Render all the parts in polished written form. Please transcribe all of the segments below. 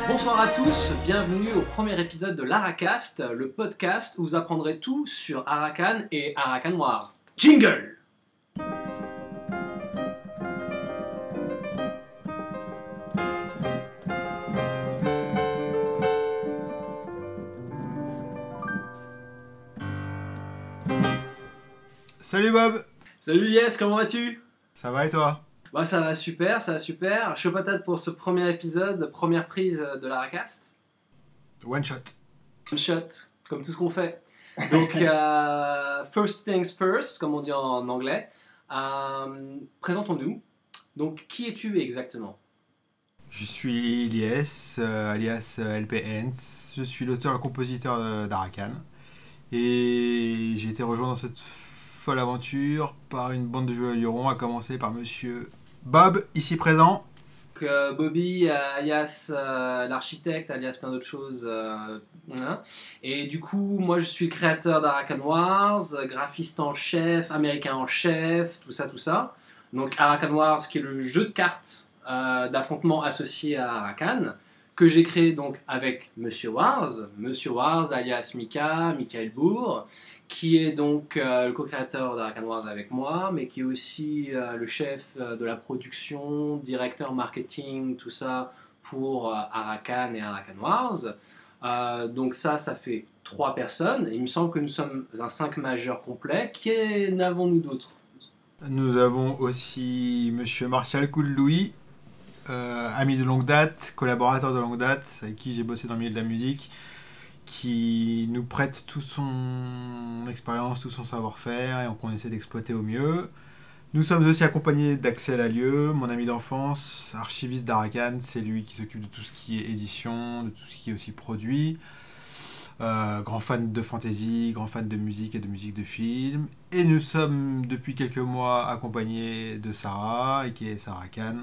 Bonsoir à tous, bienvenue au premier épisode de l'Aracast, le podcast où vous apprendrez tout sur Arakan et Arakan Wars. Jingle! Salut Bob. Salut Lies, comment vas-tu? Ça va et toi? Bah ça va super, ça va super. Chaud patate pour ce premier épisode, première prise de l'Aracast. One shot. One shot, comme tout ce qu'on fait. Donc, first things first, comme on dit en anglais. Présentons-nous. Donc, qui es-tu exactement? Je suis Ilyes, alias LPNs. Je suis l'auteur et compositeur d'Arakan. Et j'ai été rejoint dans cette folle aventure par une bande de joueurs à Luron, à commencer par monsieur Bob, ici présent. Donc, Bobby, alias l'architecte, alias plein d'autres choses. Hein. Et du coup, moi je suis le créateur d'Arakan Wars, graphiste en chef, américain en chef, tout ça, tout ça. Donc Arakan Wars, qui est le jeu de cartes d'affrontement associé à Arakan, que j'ai créé donc avec Monsieur Wars alias Mika, Michael Bourg, qui est donc le co-créateur d'Arakan Wars avec moi, mais qui est aussi le chef de la production, directeur marketing, tout ça pour Arakan et Arakan Wars. Donc ça fait 3 personnes. Il me semble que nous sommes un 5 majeur complet. Qui n'avons-nous d'autres? Nous avons aussi monsieur Martial Coul-Louis, ami de longue date, collaborateur de longue date, avec qui j'ai bossé dans le milieu de la musique, qui nous prête toute son expérience, tout son savoir-faire, et qu'on essaie d'exploiter au mieux. Nous sommes aussi accompagnés d'Axel Allieux, mon ami d'enfance, archiviste d'Arakan. C'est lui qui s'occupe de tout ce qui est édition, de tout ce qui est aussi produit. Grand fan de fantasy, grand fan de musique et de musique de film. Et nous sommes depuis quelques mois accompagnés de Sarah, et qui est Sarah Khan,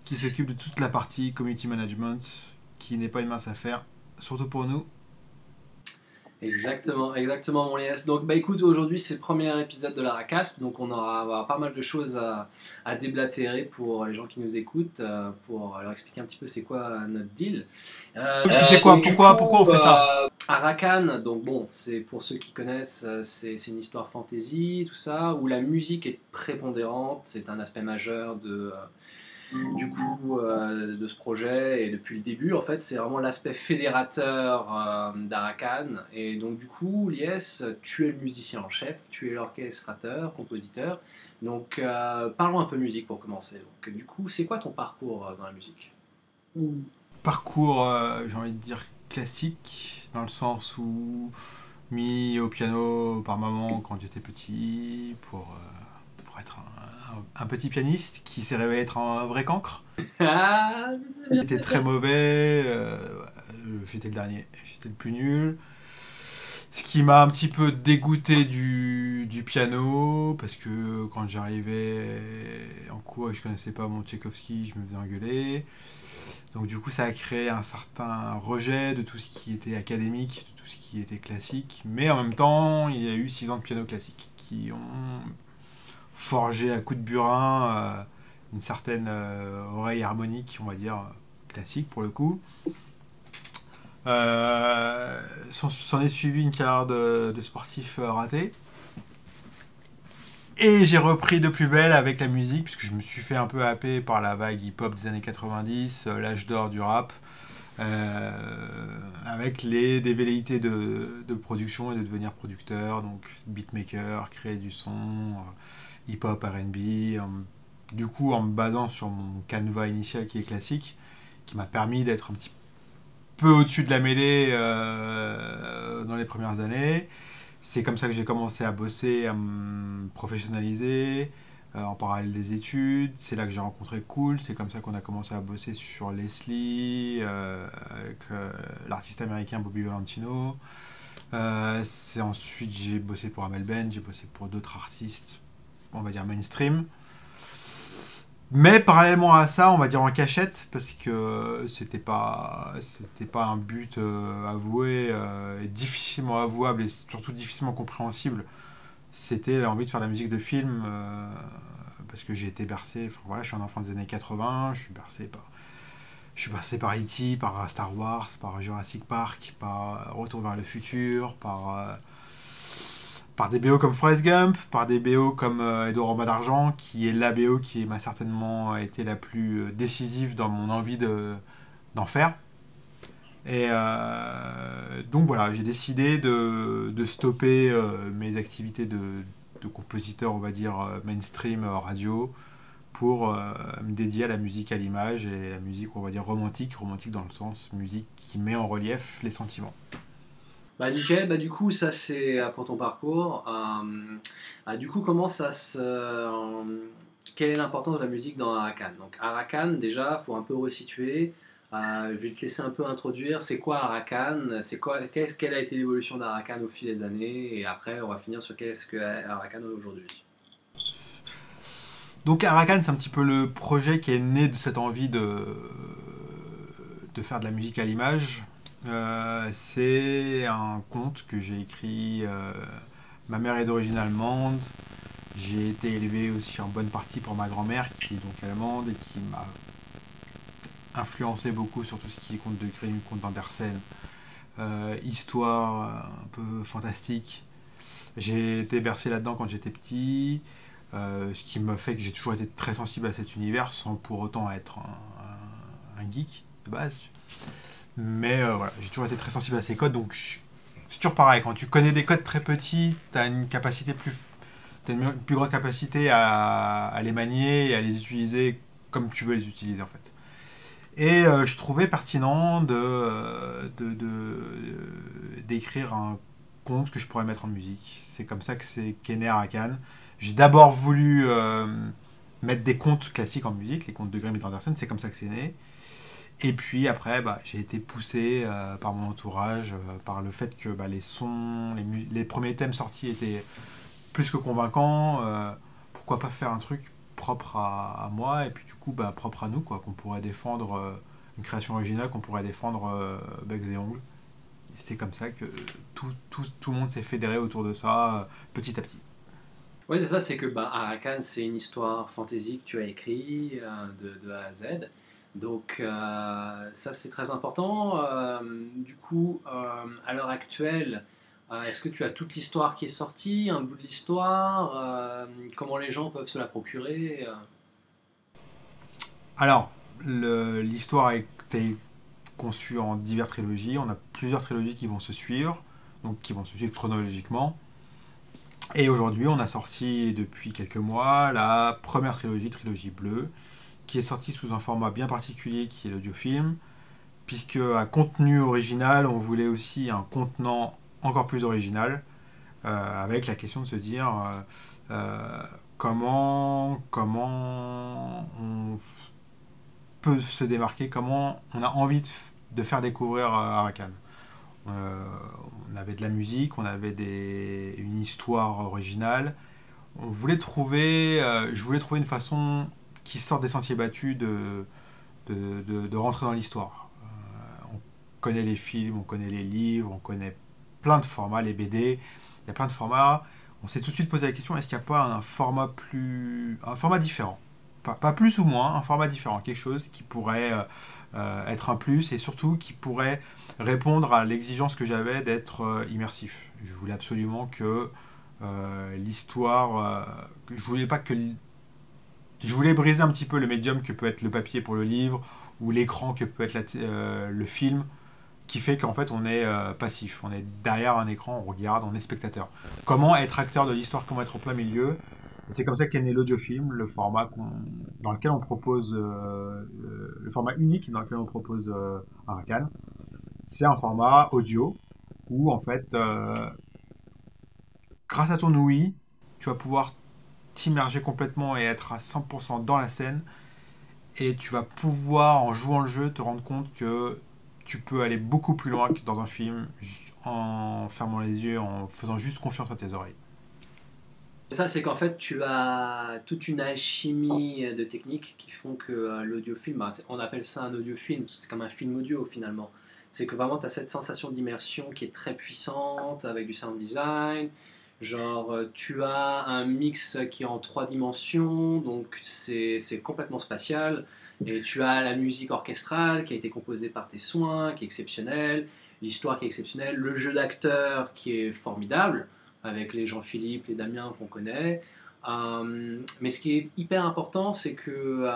qui s'occupe de toute la partie community management, qui n'est pas une mince affaire, surtout pour nous. Exactement, exactement mon Lies. Donc bah écoute, aujourd'hui c'est le premier épisode de l'Aracast, donc on aura avoir pas mal de choses à déblatérer pour les gens qui nous écoutent, pour leur expliquer un petit peu c'est quoi notre deal. C'est quoi, pourquoi on fait ça? Arakan, donc bon, c'est pour ceux qui connaissent, c'est une histoire fantasy, tout ça, où la musique est prépondérante, c'est un aspect majeur du coup de ce projet, et depuis le début en fait c'est vraiment l'aspect fédérateur d'Arakan. Et donc du coup Lies, tu es le musicien en chef, tu es l'orchestrateur, compositeur, donc parlons un peu musique pour commencer. Donc du coup c'est quoi ton parcours dans la musique? Parcours, j'ai envie de dire classique, dans le sens où mis au piano par maman quand j'étais petit, pour être un petit pianiste qui s'est révélé être un vrai cancre. Ah, J'étais très mauvais, j'étais le dernier, j'étais le plus nul. Ce qui m'a un petit peu dégoûté du piano, parce que quand j'arrivais en cours et que je connaissais pas mon Tchaïkovski, je me faisais engueuler. Donc du coup ça a créé un certain rejet de tout ce qui était académique, de tout ce qui était classique. Mais en même temps, il y a eu 6 ans de piano classique qui ont forgé à coups de burin une certaine oreille harmonique, on va dire, classique pour le coup. S'en est suivi une carrière de sportif raté. Et j'ai repris de plus belle avec la musique, puisque je me suis fait un peu happer par la vague hip-hop des années 90, l'âge d'or du rap, avec des velléités de production et de devenir producteur, donc beatmaker, créer du son, hip-hop, R&B, du coup en me basant sur mon canevas initial qui est classique, qui m'a permis d'être un petit peu au-dessus de la mêlée dans les premières années. C'est comme ça que j'ai commencé à bosser, à me professionnaliser en parallèle des études. C'est là que j'ai rencontré Cool. C'est comme ça qu'on a commencé à bosser sur Leslie, avec l'artiste américain Bobby Valentino. Ensuite j'ai bossé pour Amel Ben, j'ai bossé pour d'autres artistes, on va dire mainstream. Mais parallèlement à ça, on va dire en cachette, parce que c'était pas un but avoué, difficilement avouable et surtout difficilement compréhensible. C'était l'envie de faire de la musique de film, parce que j'ai été bercé, enfin, voilà, je suis un enfant des années 80, je Je suis passé par E.T., par Star Wars, par Jurassic Park, par Retour vers le futur, par des BO comme Forrest Gump, par des BO comme Edouard Romain d'Argent, qui est la BO qui m'a certainement été la plus décisive dans mon envie d'en faire. Et donc voilà, j'ai décidé de stopper mes activités de compositeur, on va dire, mainstream radio, pour me dédier à la musique à l'image et la musique, on va dire, romantique dans le sens musique qui met en relief les sentiments. Bah nickel, bah du coup ça c'est pour ton parcours. Du coup comment ça se... quelle est l'importance de la musique dans Arakan? Donc Arakan déjà, faut un peu resituer. Je vais te laisser un peu introduire. C'est quoi Arakan? Quelle a été l'évolution d'Arakan au fil des années? Et après on va finir sur qu'est-ce que Arakan aujourd'hui. Donc Arakan, c'est un petit peu le projet qui est né de cette envie de faire de la musique à l'image. C'est un conte que j'ai écrit. Ma mère est d'origine allemande. J'ai été élevé aussi en bonne partie par ma grand-mère qui est donc allemande et qui m'a influencé beaucoup sur tout ce qui est conte de Grimm, conte d'Andersen, histoire un peu fantastique. J'ai été bercé là-dedans quand j'étais petit, ce qui me fait que j'ai toujours été très sensible à cet univers sans pour autant être un geek de base. Mais voilà, j'ai toujours été très sensible à ces codes, donc c'est toujours pareil. Quand tu connais des codes très petits, t'as une plus grande capacité à les manier et à les utiliser comme tu veux les utiliser en fait. Et je trouvais pertinent d'écrire un conte que je pourrais mettre en musique. C'est comme ça qu'est né Arakan. J'ai d'abord voulu mettre des contes classiques en musique, les contes de Grimm et d'Andersen, c'est comme ça que c'est né. Et puis après, j'ai été poussé par mon entourage, par le fait que les sons, les premiers thèmes sortis étaient plus que convaincants. Pourquoi pas faire un truc propre à moi et puis du coup propre à nous, quoi, qu'on pourrait défendre, une création originale qu'on pourrait défendre becs et ongles. C'est comme ça que tout le monde s'est fédéré autour de ça petit à petit. Ouais, c'est ça, c'est que Arakan, c'est une histoire fantasy que tu as écrit de A à Z. Donc ça, c'est très important. Du coup, à l'heure actuelle, est-ce que tu as toute l'histoire qui est sortie, un bout de l'histoire comment les gens peuvent se la procurer Alors, l'histoire a été conçue en diverses trilogies. On a plusieurs trilogies qui vont se suivre, donc qui vont se suivre chronologiquement. Et aujourd'hui, on a sorti depuis quelques mois la première trilogie bleue, qui est sortie sous un format bien particulier qui est l'audiofilm, puisque à contenu original, on voulait aussi un contenant encore plus original, avec la question de se dire comment on peut se démarquer, comment on a envie de faire découvrir Arakan. Euh, on avait de la musique, on avait une histoire originale. Je voulais trouver une façon qui sorte des sentiers battus de rentrer dans l'histoire. On connaît les films, on connaît les livres, on connaît plein de formats, les BD, il y a plein de formats. On s'est tout de suite posé la question, est-ce qu'il n'y a pas un format différent, pas plus ou moins, un format différent, quelque chose qui pourrait être un plus et surtout qui pourrait répondre à l'exigence que j'avais d'être immersif. Je voulais absolument que l'histoire, je voulais briser un petit peu le médium que peut être le papier pour le livre ou l'écran que peut être le film, qui fait qu'en fait on est passif, on est derrière un écran, on regarde, on est spectateur. Comment être acteur de l'histoire, comment être au plein milieu. Et c'est comme ça qu'est né l'audiofilm, le format dans lequel on propose, le format unique dans lequel on propose Arakan. C'est un format audio où en fait, grâce à ton ouïe, tu vas pouvoir t'immerger complètement et être à 100% dans la scène. Et tu vas pouvoir, en jouant le jeu, te rendre compte que tu peux aller beaucoup plus loin que dans un film en fermant les yeux, en faisant juste confiance à tes oreilles. Ça, c'est qu'en fait, tu as toute une alchimie de techniques qui font que l'audiofilm, on appelle ça un audiofilm, c'est comme un film audio finalement. C'est que vraiment, tu as cette sensation d'immersion qui est très puissante avec du sound design, Genre, tu as un mix qui est en 3 dimensions, donc c'est complètement spatial. Et tu as la musique orchestrale qui a été composée par tes soins, qui est exceptionnelle, l'histoire qui est exceptionnelle, le jeu d'acteur qui est formidable, avec les Jean-Philippe, les Damien qu'on connaît. Mais ce qui est hyper important, c'est que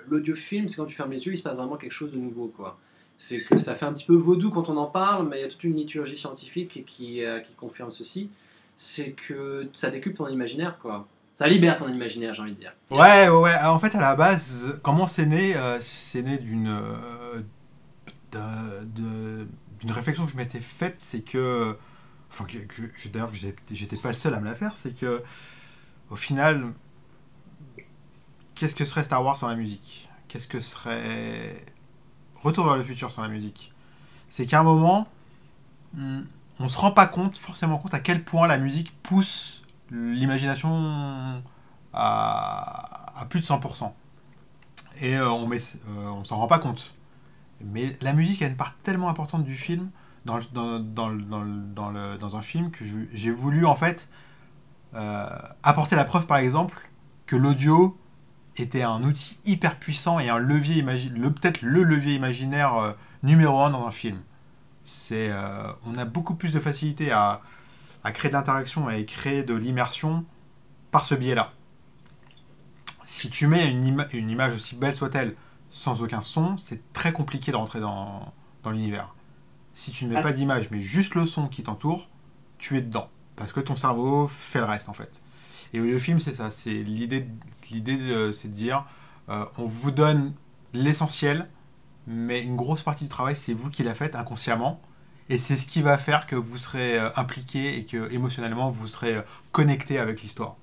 l'audiofilm, c'est quand tu fermes les yeux, il se passe vraiment quelque chose de nouveau, quoi. C'est que ça fait un petit peu vaudou quand on en parle, mais il y a toute une liturgie scientifique qui confirme ceci. C'est que ça décuple ton imaginaire, quoi. Ça libère ton imaginaire, j'ai envie de dire. Ouais. En fait, à la base, comment c'est né d'une réflexion que je m'étais faite, c'est que, enfin, d'ailleurs, que j'étais pas le seul à me la faire, c'est que, au final, qu'est-ce que serait Star Wars sans la musique? Qu'est-ce que serait Retour vers le futur sans la musique? C'est qu'à un moment, on se rend pas forcément compte à quel point la musique pousse l'imagination à plus de 100%. Et on s'en rend pas compte. Mais la musique a une part tellement importante du film, dans un film, que j'ai voulu en fait apporter la preuve par exemple que l'audio était un outil hyper puissant et un levier peut-être le levier imaginaire numéro un dans un film. On a beaucoup plus de facilité à créer de l'interaction et à créer de l'immersion par ce biais-là. Si tu mets une image aussi belle soit-elle sans aucun son, c'est très compliqué de rentrer dans l'univers. Si tu ne mets pas d'image mais juste le son qui t'entoure, tu es dedans. Parce que ton cerveau fait le reste en fait. Et le film c'est ça, c'est l'idée c'est de dire on vous donne l'essentiel, mais une grosse partie du travail c'est vous qui la faites inconsciemment. Et c'est ce qui va faire que vous serez impliqué et que émotionnellement vous serez connecté avec l'histoire.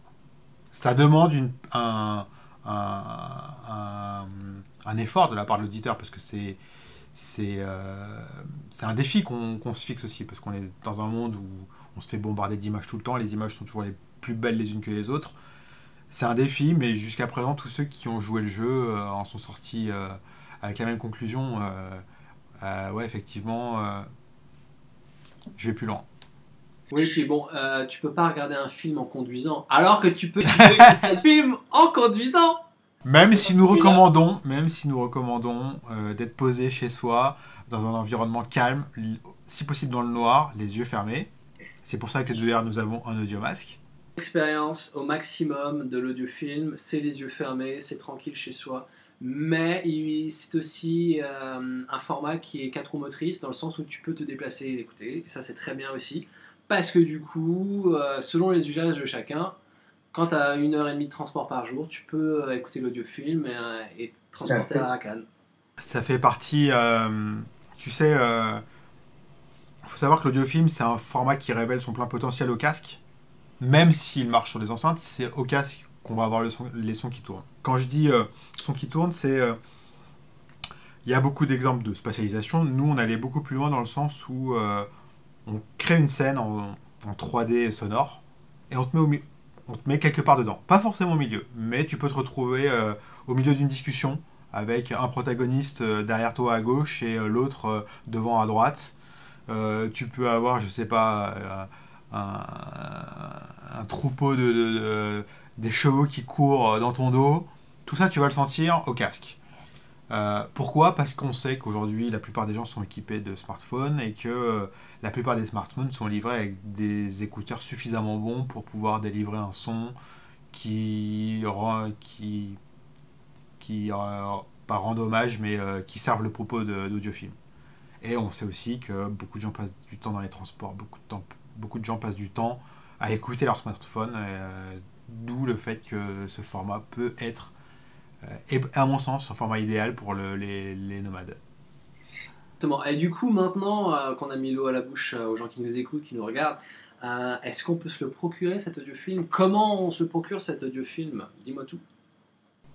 Ça demande un effort de la part de l'auditeur parce que c'est un défi qu'on se fixe aussi parce qu'on est dans un monde où on se fait bombarder d'images tout le temps, les images sont toujours les plus belles les unes que les autres. C'est un défi, mais jusqu'à présent, tous ceux qui ont joué le jeu en sont sortis avec la même conclusion. Ouais, effectivement, je vais plus loin. Oui, puis bon, tu peux pas regarder un film en conduisant, alors que tu peux regarder un film en conduisant. Même si nous recommandons d'être posé chez soi, dans un environnement calme, si possible dans le noir, les yeux fermés. C'est pour ça que derrière nous avons un audiomasque. L'expérience au maximum de l'audiofilm, c'est les yeux fermés, c'est tranquille chez soi. Mais c'est aussi un format qui est 4 roues motrices, dans le sens où tu peux te déplacer et écouter. Et ça, c'est très bien aussi. Parce que du coup, selon les usages de chacun, quand tu as 1 heure et demie de transport par jour, tu peux écouter l'audiofilm et transporter à Arakan. Ça fait partie, tu sais, il faut savoir que l'audiofilm, c'est un format qui révèle son plein potentiel au casque. Même s'il marche sur des enceintes, c'est au casque qu'on va avoir les sons qui tournent. Quand je dis sons qui tournent, c'est... Il y a beaucoup d'exemples de spatialisation. Nous, on allait beaucoup plus loin dans le sens où on crée une scène en 3D sonore et on te met quelque part dedans. Pas forcément au milieu, mais tu peux te retrouver au milieu d'une discussion avec un protagoniste derrière toi à gauche et l'autre devant à droite. Tu peux avoir, je sais pas, un troupeau des chevaux qui courent dans ton dos. Tout ça, tu vas le sentir au casque. Pourquoi? Parce qu'on sait qu'aujourd'hui, la plupart des gens sont équipés de smartphones et que la plupart des smartphones sont livrés avec des écouteurs suffisamment bons pour pouvoir délivrer un son qui pas rend hommage, mais qui servent le propos d'audiofilm. Et on sait aussi que beaucoup de gens passent du temps dans les transports, beaucoup de gens passent du temps à écouter leur smartphone, d'où le fait que ce format peut être, à mon sens, un format idéal pour les nomades. Exactement. Et du coup, maintenant qu'on a mis l'eau à la bouche aux gens qui nous écoutent, qui nous regardent, est-ce qu'on peut se le procurer cet audiofilm? Comment on se procure cet audiofilm? Dis-moi tout.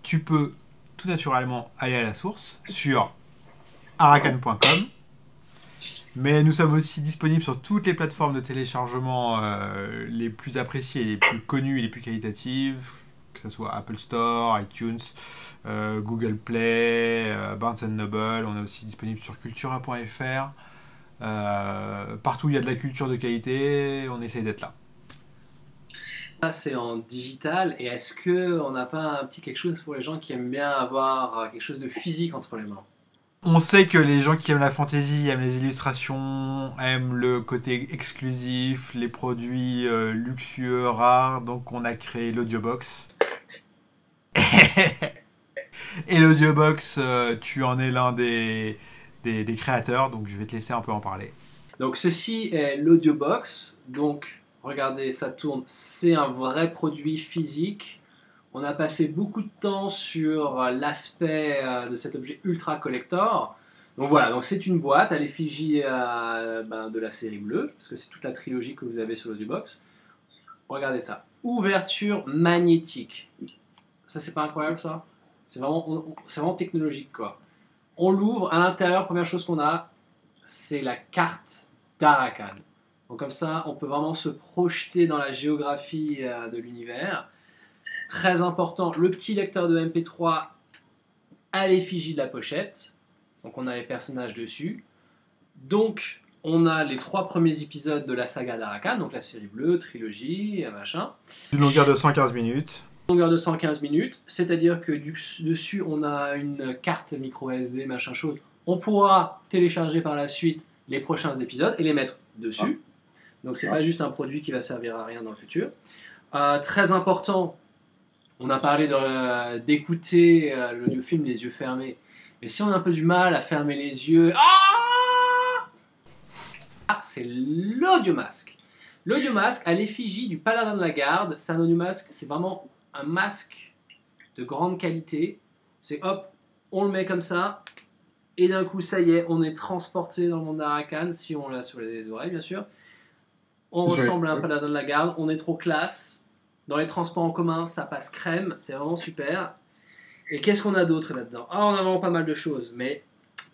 Tu peux tout naturellement aller à la source sur arakan.com. Mais nous sommes aussi disponibles sur toutes les plateformes de téléchargement les plus appréciées, les plus connues et les plus qualitatives, que ce soit Apple Store, iTunes, Google Play, Barnes Noble. On est aussi disponible sur cultura.fr. Partout où il y a de la culture de qualité, on essaye d'être là. Ça, c'est en digital. Et est-ce qu'on n'a pas un petit quelque chose pour les gens qui aiment bien avoir quelque chose de physique entre les mains? On sait que les gens qui aiment la fantasy aiment les illustrations, aiment le côté exclusif, les produits luxueux, rares, donc on a créé l'Audiobox. Et l'Audiobox, tu en es l'un des créateurs, donc je vais te laisser un peu en parler. Donc ceci est l'Audiobox. Donc regardez, ça tourne. C'est un vrai produit physique. On a passé beaucoup de temps sur l'aspect de cet objet ultra collector. Donc voilà, donc c'est une boîte à l'effigie de la série bleue, parce que c'est toute la trilogie que vous avez sur l'Audiobox. Regardez ça. Ouverture magnétique. Ça, c'est pas incroyable, ça? C'est vraiment technologique, quoi. On l'ouvre, à l'intérieur, première chose qu'on a, c'est la carte d'Arakan. Donc comme ça, on peut vraiment se projeter dans la géographie de l'univers. Très important, le petit lecteur de MP3 à l'effigie de la pochette. Donc on a les personnages dessus. Donc on a les 3 premiers épisodes de la saga d'Arakan, donc la série bleue, trilogie, machin. Une longueur de 115 minutes. Longueur de 115 minutes, c'est-à-dire que dessus on a une carte micro SD, machin chose. On pourra télécharger par la suite les prochains épisodes et les mettre dessus. Donc c'est pas juste un produit qui va servir à rien dans le futur. Très important, on a parlé d'écouter l'audiofilm les yeux fermés. Mais si on a un peu du mal à fermer les yeux... c'est l'audiomasque. L'audiomasque à l'effigie du paladin de la garde. C'est un audiomasque, c'est vraiment un masque de grande qualité. C'est hop, on le met comme ça. Et d'un coup, ça y est, on est transporté dans le monde d'Arakan, si on l'a sur les oreilles, bien sûr. On ressemble à un paladin de la garde, on est trop classe. Dans les transports en commun, ça passe crème, c'est vraiment super. Et qu'est-ce qu'on a d'autre là-dedans? On a vraiment pas mal de choses, mais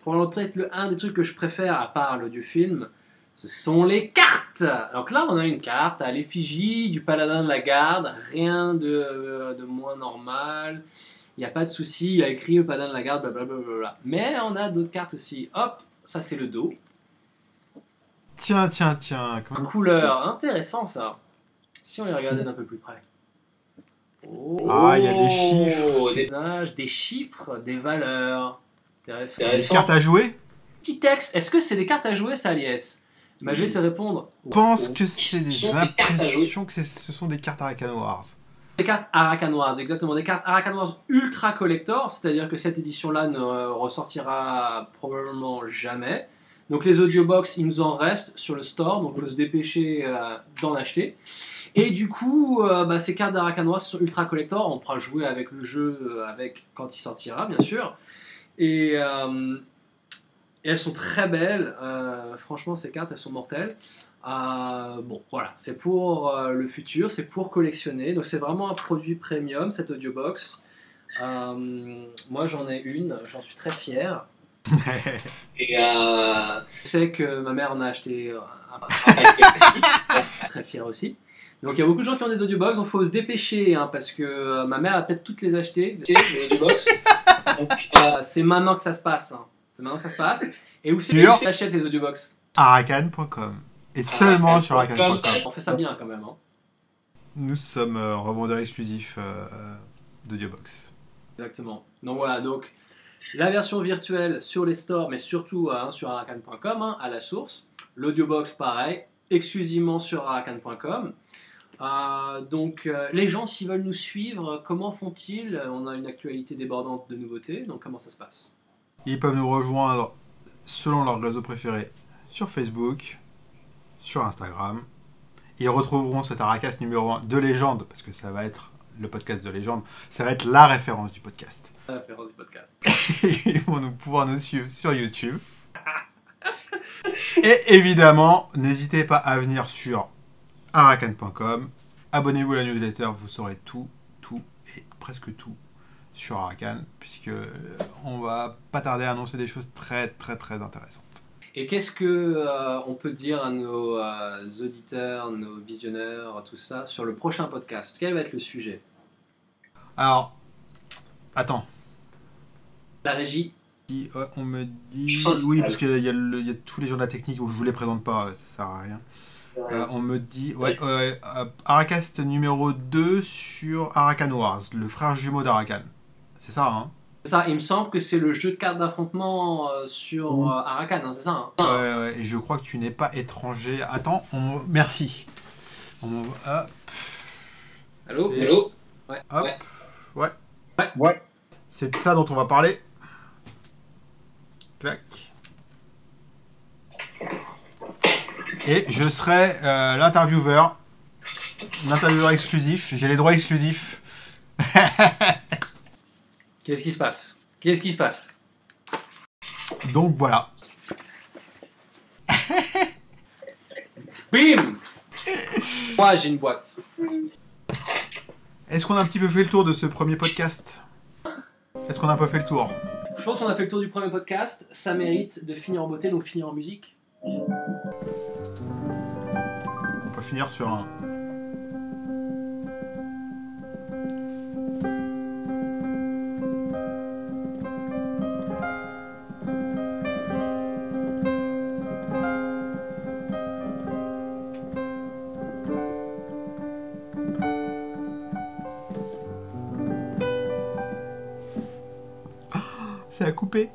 pour peut-être un des trucs que je préfère, à part l'audiofilm, ce sont les cartes. Donc là, on a une carte à l'effigie du paladin de la garde, rien de moins normal. Il n'y a pas de souci, il y a écrit le paladin de la garde, blablabla. Mais on a d'autres cartes aussi. Hop, ça c'est le dos. Tiens. Couleur, intéressant ça. Si on les regardait d'un peu plus près. Il y a des chiffres. Des chiffres, des valeurs. Intéressant. Des cartes à jouer? Petit texte, est-ce que c'est des cartes à jouer, ça, Aliès? Je vais te répondre. Je pense que c'est j'ai l'impression que ce sont des cartes Arakan Wars. Des cartes Arakan Wars, exactement. Des cartes Arakan Wars ultra collector, c'est-à-dire que cette édition-là ne ressortira probablement jamais. Donc les audiobox, il nous en reste sur le store, donc il faut se dépêcher d'en acheter. Et du coup, ces cartes d'Arakan Wars sont ultra collector, on pourra jouer avec le jeu quand il sortira, bien sûr. Et elles sont très belles, franchement ces cartes elles sont mortelles. Bon voilà, c'est pour le futur, c'est pour collectionner, donc c'est vraiment un produit premium cette audiobox. Moi j'en ai une, j'en suis très fier. Et je sais que ma mère en a acheté très fier aussi. Donc il y a beaucoup de gens qui ont des audiobox, donc il faut se dépêcher parce que ma mère a peut-être toutes les acheter, les audiobox. C'est maintenant que ça se passe. C'est maintenant que ça se passe. Et où c'est que tu achètes les audiobox? Arakan.com. Et seulement sur Arakan.com. On fait ça bien quand même. Nous sommes revendeurs exclusifs d'audiobox. Exactement. Donc voilà, donc la version virtuelle sur les stores, mais surtout sur Arakan.com à la source. L'audiobox pareil, exclusivement sur Arakan.com. Donc les gens s'ils veulent nous suivre, comment font-ils? On a une actualité débordante de nouveautés, donc comment ça se passe? Ils peuvent nous rejoindre selon leur réseau préféré sur Facebook, sur Instagram. Ils retrouveront cet Aracast numéro 1 de légende, parce que ça va être le podcast de légende, ça va être la référence du podcast. La référence du podcast. Ils vont pouvoir nous suivre sur YouTube. Et évidemment, n'hésitez pas à venir sur arakan.com. Abonnez-vous à la newsletter, vous saurez tout et presque tout sur Arakan, puisque on va pas tarder à annoncer des choses très intéressantes. Et qu'est-ce que on peut dire à nos auditeurs, nos visionneurs, tout ça, sur le prochain podcast? Quel va être le sujet? Alors, attends. La régie. On me dit... Oui, parce qu'il y a tous les gens de la technique où je vous les présente pas, ça sert à rien. On me dit... Ouais, Aracast numéro 2 sur Arakan Wars, le frère jumeau d'Arakan. C'est ça, hein? Ça, il me semble que c'est le jeu de cartes d'affrontement sur Arakan, hein, c'est ça, hein? Ouais, et je crois que tu n'es pas étranger. Attends, merci. Hop. Allô? C'est- Allô? Ouais. Hop. Ouais. Ouais. C'est de ça dont on va parler. Clac. Et je serai l'intervieweur exclusif. J'ai les droits exclusifs. Qu'est-ce qui se passe? Qu'est-ce qui se passe? Donc voilà. Bim! Moi, j'ai une boîte. Est-ce qu'on a un petit peu fait le tour de ce premier podcast? Est-ce qu'on a un peu fait le tour? Je pense qu'on a fait le tour du premier podcast. Ça mérite de finir en beauté, donc finir en musique. On peut finir sur un... C'est à couper.